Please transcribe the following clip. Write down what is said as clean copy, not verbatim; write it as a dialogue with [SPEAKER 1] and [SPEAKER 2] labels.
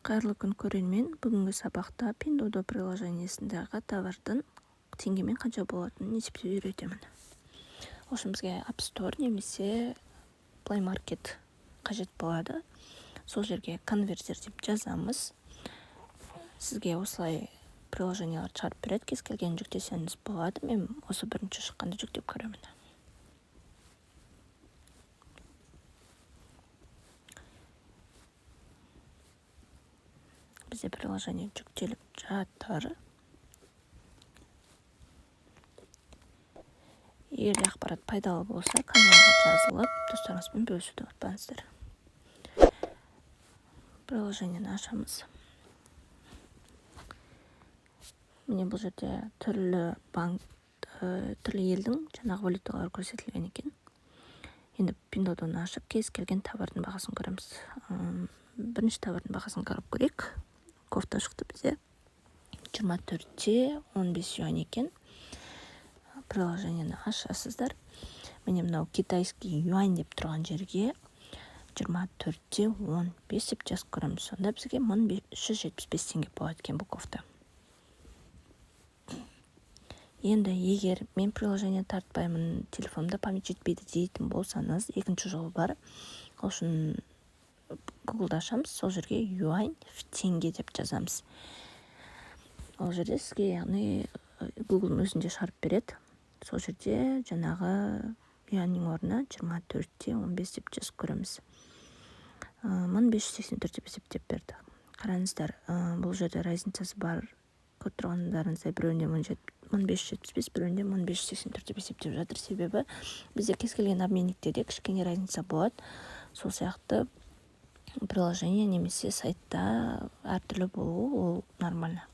[SPEAKER 1] Қайырлы күн көрермен, бүгінгі сабақта Pinduoduo приложениесіндегі товардың теңгемен қанша болатынын есептеуді үйретемін. Осы бізге App Store немесе Play Market қажет болады. Сол жерге конвертер деп жазамыз. Сізге осылай приложениялар шығарып береді, кез келген жүктесеңіз болады. Мен осы бірінші шыққанды жүктеп көремін. Бізде приложение жүктеліп жатыр. Егер ақпарат пайдалы болса, каналға жазылып, достарыңызбен бөлісуді ұмытпаңыздар. Приложениені ашамыз. Міне бұл жерде түрлі елдің жаңағы валюталары көрсетілген екен. Енді Pinduoduoны ашып, кез келген товардың бағасын көреміз. Бірінші товардың бағасын қарап көрейік. Кофта шықты бізде 24-те 15 юань екен. Приложениені ашасыздар. Міне мынау китайский юань деп тұрған жерге 24-те 15 деп жазып көреміз. Сонда бізге 1575 теңге болады екен бұл кофта. Енді егер мен приложение тартпаймын, телефонымда память жетпейді дейтін болсаңыз, екінші жолы бар. Ол үшін Google-да ашамыз, сол жерге юань в теңге деп жазамыз. Ол жерде сізге, яғни Google-ның өзінде шығарып береді. Сол жерде жаңағы юаньның орнына 24-те 15 деп жазып көреміз. 1584 деп есептеп берді. Қараңыздар, бұл жерде разницасы бар. Көріп тұрғандарыңыздай біреуінде 1575, біреуінде 1584 деп есептеп жатыр. Себебі бізде кез келген обменникте де кішкене разница болады. Сол сияқты приложение немесе сайтта әртүрлі болуы ол нормально.